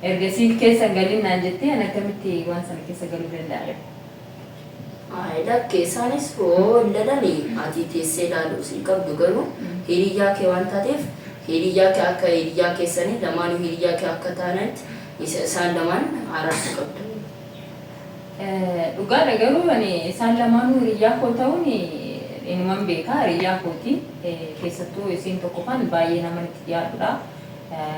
ergasii keessa galin naan jettee ana akkamitti waan sana keessa galuu danda'a? Lakkee isaanis hoo lalanii ati teessee ilaaluu si qabdu garuu hiriyaa kee waan taateef hiriyaa kee akka hiriyaa keessanii lamaanuu hiriyaa kee akka taanatti isaan lamaan araarsuu qabdu. Dhugaadha garuu ani isaan lamaanuu hiriyaa koo ta'uun inuman beekaa hiriyaa kooti keessattuu isiin tokko kan baay'ee namatti dhiyaatudha.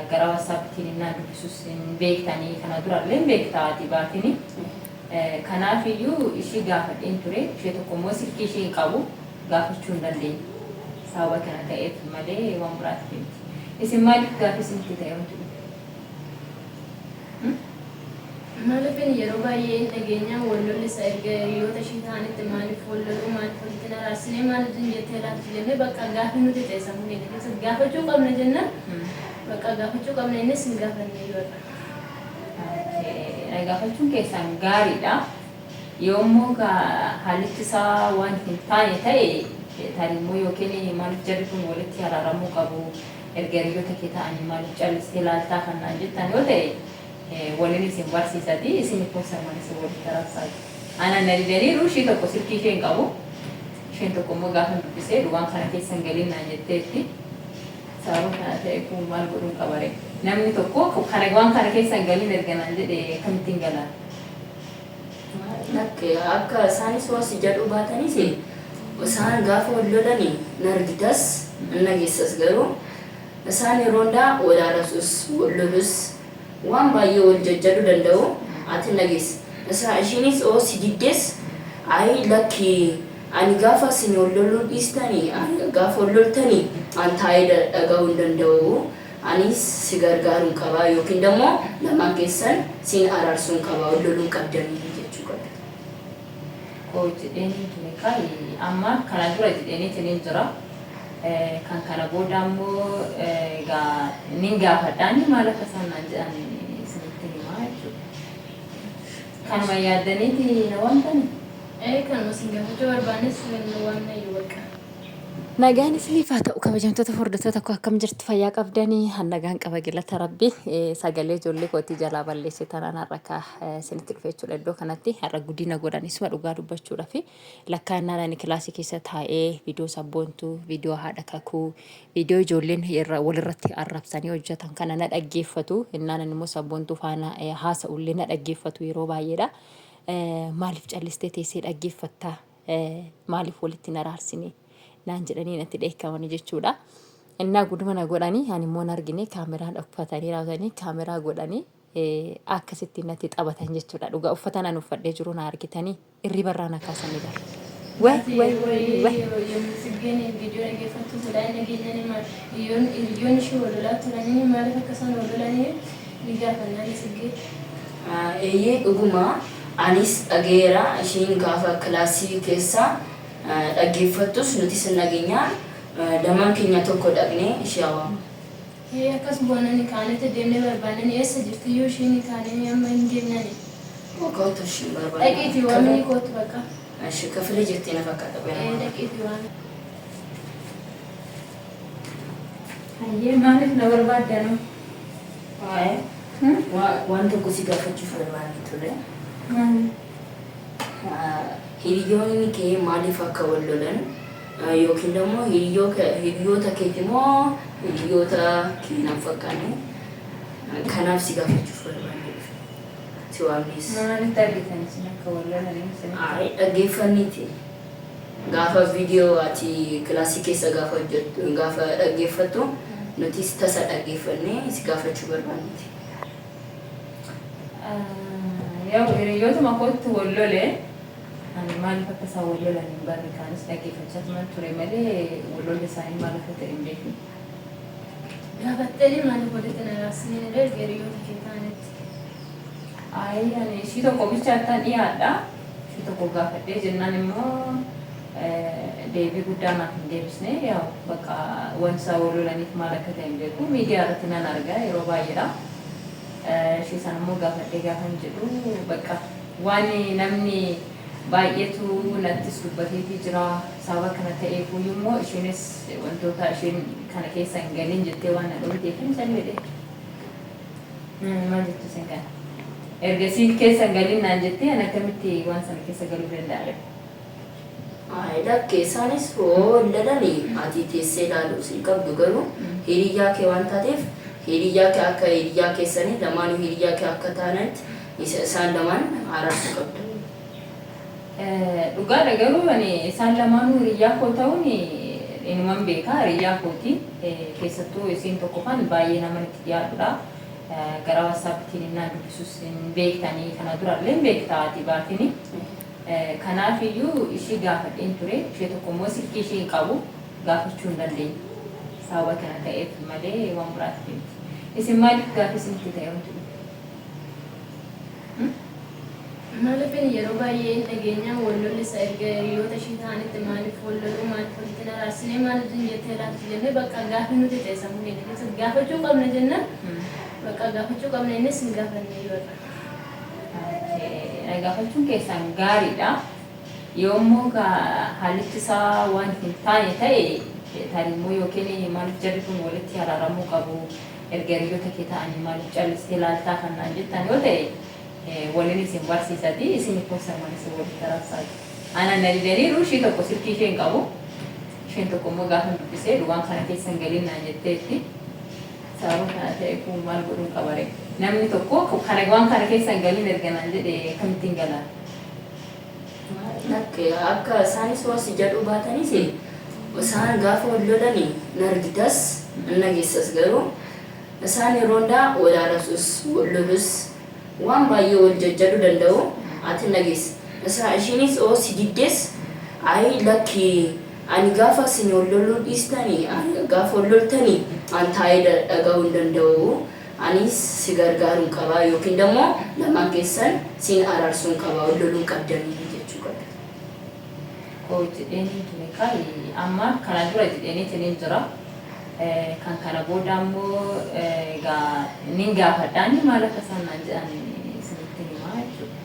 Gara WhatsApptiin innaan dubbisus hin beektanii kana durallee hin beektaati baatini. Kanaaf iyyuu ishii gaafadheen ture ishee tokko immoo silkii ishee hin qabu gaafachuu hin dandeenye. Sababa kana ta'eef malee waan biraatti miti. Isin maaliif gaaffii isinitti ta'e wanti dhufe? Maaliifin yeroo baay'ee dhageenyaan wallolli isa erga hiriyoota ishii ta'anitti maaliif walloluu maaliif walitti naraarsinee maaliif jettee laatu jennee bakka gaaffii nuti ta'e sammuu keenya keessatti gaafachuu qabna jennaan bakka gaafachuu qabna innis hin gaafanne yoodha. Gaafachuun keessan gaariidha. Yoommoo haallichi isaa waan hin taane ta'e tarimmoo yookiin maaliif jarri kun walitti araaramuu qabu erga hiriyoota kee ta'anii maaliif callistee laaltaa kan naan jettan yoo ta'e waliin isin barsiisati isin ikkoon sarmaan isin walitti araarsaati. Ana na didaniiru ishee tokko silkii ishee hin qabu. Isheen tokko immoo gaafa dubbisee waan kana keessa hin galin naan jetteetti. Sababa kana ta'e kun maal godhuun qabare. Namni tokko kana waan kana keessa hin galin erga naan jedhe kamittiin galaa? Akka isaanis hoos jedhu baatanis isaan gaafa wal lolanii nargitas nageessas garuu isaan yeroo hundaa wal araarsus wal lolus waan baay'ee wal jajjaduu danda'u ati nageessa. Ishiinis hoos diddees ayi lakki ani gaafa isin wal loluu dhiistanii gaafa wal loltanii an taa'ee dhaga'uu hin danda'u. Anis si gargaaruun qabaa yookiin immoo lamaan keessan siin araarsuun qabaa wal loluun qabdanii jechuu qabda. Jedheenii ture kai amma kana dura jedheenii tiniin jira. Kan kana booda immoo nin gaafadhaan maal akka isaan naan jedhan isinitti himaa jechuudha. Kanuma yaaddaniiti na waantani? Kanuma isin gaafachuu barbaannes waan nayyuu bakka. Nagaan isiniif haa ta'u kabajamtoota hordoftoota koo akkam jirtu fayyaa qabdanii hannagaan qaba galata rabbi sagalee ijoollee kootii jalaa balleesse tanaan har'a isinitti dhufe jechuudha iddoo kanatti har'a guddina godhanisuma dhugaa dubbachuudha fi lakkaannaan ani kilaasii keessa taa'ee viidiyoo sabboontuu viidiyoo haadha kakuu viidiyoo ijoolleen walirratti arrabsanii hojjetan kana na dhaggeeffatu innaan immoo sabboontuu faana haasa'ullee na dhaggeeffatu yeroo baay'eedha. Maaliif callistee teessee dhaggeeffattaa maaliif walitti naraarsine naan jedhanii natti dheekkamanii jechuudha. Innaa gudduma na godhanii ani immoo argine kaameraa uffatanii raawwatanii kaameraa godhanii akkasitti natti taphatan jechuudha. Dhugaa uffata nan uffadhee jiru na argitanii irri barraa na kaasanii dha. Sigeen viidiyoo dhaggeeffattu jedhaan dhageenyanii maal hiriyoon ishee walolaa turanii maaliif akka isaan walolanii ni gaafannaan sigee. Eeyyee dhuguma anis dhageera ishiin gaafa kilaasii keessaa dhaggeeffattus nuti sin nageenyaan lamaan keenya tokko dhaqnee ishee awwaamu. Akkas boonanii kaanatti deemnee barbaadanii eessa jirti yoo isheen kaananii amma hin deemnani? Kootu isheen barbaada. Dhaqiitii waamni kootu bakka. Ishee kafilee jirtee na fakkaata beela. Dhaqiitii waamni. Hayyee maaliif na barbaaddanuu? Waan tokko si gaafachuuf barbaadni ture. Hiriyoonni kee maaliif akka wal lolan yookiin immoo hiriyoota keeti moo hiriyoota keenan fakkaanne kanaaf si gaafachuuf barbaadne si waamnes. Maaliif argitan isin akka wal lolanii? Dhaggeeffanniiti. Gaafa viidiyoo ati kilaasii keessa gaafa dhaggeeffattu nutis tasa dhaggeeffannee si gaafachuu barbaanneeti. Yoo hiriyootuma kootti wal lolee ani maaliif akka isaan wal lolan hin barre kaanis dhaggeeffachaa turan ture malee wal lolli isaanii maal akka ta'e hin beekne. Gaafattanii maaliif walitti naraarsanii erga hiriyoota kee ta'anitti? Ani ishii tokko bichaattaan dhiyaadha. Ishii tokko gaafadhee jennaan immoo deebii guddaa naaf hin deebisne yaa bakka wanti isaa wal lolaniif maal akka ta'e hin beeku miidiyaa irratti nan argaa yeroo baay'eedha. Ishii sana immoo gaafadhee gaafan jedhu bakka waan namni baay'eetu nattis dubbateetii jira sababa kana ta'eef immoo isheenis wantoota isheen kana keessa hin galin jettee waan na dhorteef hin calledhe. Maal jettu isin kana? Ergasii keessa galin naan jettee ana akkamitti waan sana keessa galuu danda'a? Lakkee isaanis hoolladanii ati teessee ilaaluu si qabdu garuu hiriyyaa kee waan taateef hiriyyaa kee akka hiriyyaa keessanii lamaanuu hiriyyaa kee akka taananitti isaan lamaan araarsuu qabdu. Dhugaadha garuu isaan lamaanuu hiriyyaa koo ta'uun inuman beekaa hiriyyaa kooti keessattuu isiin tokko kan baay'ee nama itti dhiyaatudha. Gara WhatsApptiin innaan dubbisus hin beektanii kana durallee hin beektaa ati baatini. Kanaaf iyyuu ishii gaafadheen ture ishee tokko immoo silkii ishee qabu gaafachuu hin dandeenye. Sababa kana ta'eef malee waan biraatti miti. Isin maaliif gaafa isinitti ta'e wanti dhufu? Maaliifin yeroo baay'ee nageenyaan wallolli isa erga hiriyoota ishii ta'anitti maaliif walloluu maaliif walitti araarsinee maaliif jettee laatti jennee bakka gaafi nuti ta'e sammuu keenya keessatti gaafachuu qabna jennaan bakka gaafachuu qabna innis hin gaafanne yoo ta'u. Gaafachuun keessan gaariidha. Yoommoo haalli isaa waan hin taane ta'e tarimmoo yookiin maaliif jarri kun walitti araaramuu qabu erga hiriyoota kee ta'anii maaliif callistee laaltaa kan naan jettan yoo ta'e waliin isin barsiisati isin ibsan isin walitti araarsaa. Ana na didaniiru ishii tokko silkii isheen qabu isheen tokko immoo gaafa dubbisee waan kana keessan galiin naan jetteetti sababa kana ta'e kun maal godhuun qabare. Namni tokko kana waan kana keessan galiin erga naan jedhe kamittiin galaan. Akka isaanis hoos jedhu baatanis isaan gaafa wal lolanii nargitas nageessas garuu isaan yeroo hundaa wal araarsus wal lolus waan baay'ee wal jajjaduu danda'u ati nageessa. Ishiinis hoos diddees ayi lakki ani gaafa isin wal loluu dhiistanii gaafa wal loltanii an taa'ee dhaga'uu hin danda'u. Anis si gargaaruun qabaa yookiin immoo lamaan keessan siin araarsuun qabaa wal loluun qabdanii jechuudha. Jedhanii ture kai amma kana dura jedhanii jira. Kan kana booda immoo nin gaafadhaan maal akka isaan naan jedhan isinitti himaa jechuudha.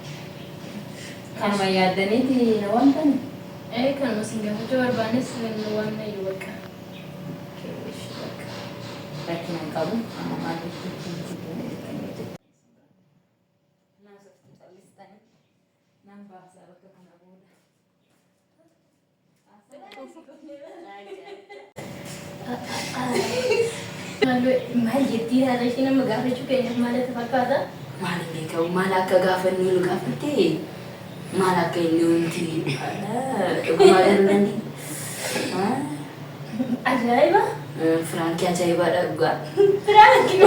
Kanuma yaaddaniiti na waantani? Kanuma isin gaafachuu barbaanes waan nayyuu bakka. Rakkina hin qabu amma maal jechuudha. Maal jettii haadha ishee nama gaafachuu keenyaaf maaltu fakkaata? Maal beekamu maal akka gaafannee nu gaafatte maal akka inni wanti dhugumaa garuu dandii. Ajaa'iba! Firaankii ajaa'ibaadha dhugaa. Firaankii!